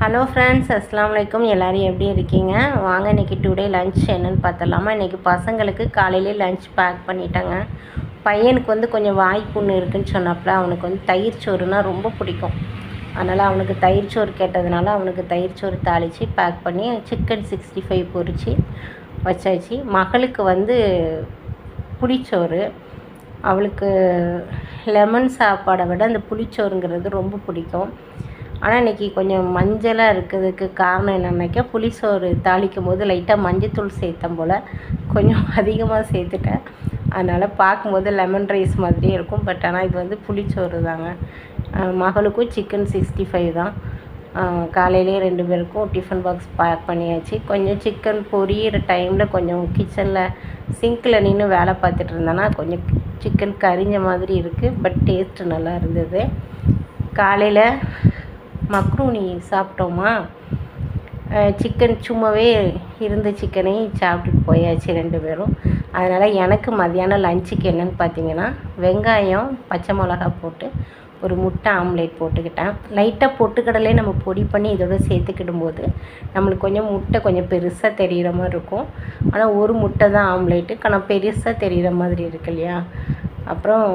Hello friends, அஸ்ஸலாமு அலைக்கும். எல்லோரும் எப்படி இருக்கீங்க? வாங்க இன்றைக்கி டுடே லன்ச் என்னென்னு பார்த்தலாமா. இன்றைக்கி பசங்களுக்கு காலையிலே லன்ச் பேக் பண்ணிட்டேங்க. பையனுக்கு வந்து கொஞ்சம் வாய்ப்புண்ணு இருக்குதுன்னு சொன்னப்பல அவனுக்கு வந்து தயிர் சோறுனா ரொம்ப பிடிக்கும். அதனால் அவனுக்கு தயிர் சோறு கேட்டதுனால அவனுக்கு தயிர் சோறு தாளித்து பேக் பண்ணி சிக்கன் 65 பொரித்து வச்சாச்சு. மகளுக்கு வந்து புளிச்சோறு, அவளுக்கு லெமன் சாப்பாடை விட அந்த புளிச்சோறுங்கிறது ரொம்ப பிடிக்கும். ஆனால் இன்றைக்கி கொஞ்சம் மஞ்சளாக இருக்கிறதுக்கு காரணம் என்னென்னாக்கா, புளிசோறு தாளிக்கும் போது லைட்டாக மஞ்சத்தூள் சேர்த்தம் போல் கொஞ்சம் அதிகமாக சேர்த்துட்டேன். அதனால் பார்க்கும்போது லெமன் ரைஸ் மாதிரியே இருக்கும். பட் ஆனால் இது வந்து புளிச்சோறு தாங்க. மகளுக்கும் சிக்கன் 65 தான். காலையிலே 2 பேருக்கும் டிஃபன் பாக்ஸ் பேக் பண்ணியாச்சு. கொஞ்சம் சிக்கன் பொரியிற டைமில் கொஞ்சம் கிச்சனில் சிங்கில் நின்று வேலை பார்த்துட்டு இருந்தேன்னா கொஞ்சம் சிக்கன் கரிஞ்ச மாதிரி இருக்குது. பட் டேஸ்ட்டு நல்லா இருந்தது. காலையில் மக்ரூனி சாப்பிட்டோமா, சிக்கன் சும்மாவே இருந்த சிக்கனை சாப்பிட்டுட்டு போயாச்சு 2 பேரும். அதனால் எனக்கு மதியானம் லஞ்சுக்கு என்னென்னு பார்த்தீங்கன்னா, வெங்காயம் பச்சை மிளகா போட்டு ஒரு முட்டை ஆம்லேட் போட்டுக்கிட்டேன். லைட்டாக பொட்டுக்கடலே நம்ம பொடி பண்ணி இதோட சேர்த்துக்கிடும்போது நம்மளுக்கு கொஞ்சம் முட்டை கொஞ்சம் பெருசாக தெரிகிற மாதிரி இருக்கும். ஆனால் ஒரு முட்டை தான் ஆம்லேட்டு, ஆனால் பெருசாக தெரிகிற மாதிரி இருக்கு இல்லையா. அப்புறம்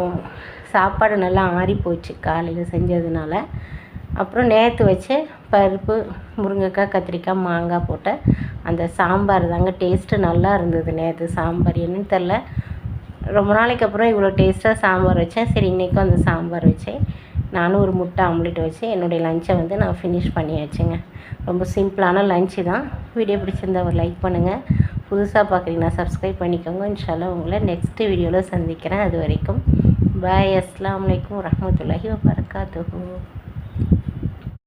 சாப்பாடு நல்லா ஆறி போச்சு காலையில் செஞ்சதுனால. அப்புறம் நேற்று வச்ச பருப்பு, முருங்கைக்காய், கத்திரிக்காய், மாங்காய் போட்ட அந்த சாம்பார் தாங்க. டேஸ்ட்டு நல்லா இருந்தது. நேற்று சாம்பார் என்னன்னு தெரில, ரொம்ப நாளைக்கு அப்புறம் இவ்வளோ டேஸ்ட்டாக சாம்பார் வச்சேன். சரி, இன்றைக்கும் அந்த சாம்பார் வச்சேன். நானும் ஒரு முட்டை ஆம்லேட் வச்சு என்னுடைய லஞ்சை வந்து நான் ஃபினிஷ் பண்ணியாச்சுங்க. ரொம்ப சிம்பிளான லஞ்சு தான். வீடியோ பிடிச்சிருந்தா ஒரு லைக் பண்ணுங்கள். புதுசாக பார்க்குறீங்கன்னா சப்ஸ்கிரைப் பண்ணிக்கோங்க. இன்ஷால்லா உங்களை நெக்ஸ்ட்டு வீடியோவில் சந்திக்கிறேன். அது வரைக்கும் பாய். அஸ்ஸலாமு அலைக்கும் வரஹ்மத்துல்லாஹி வபரகாத்துஹு.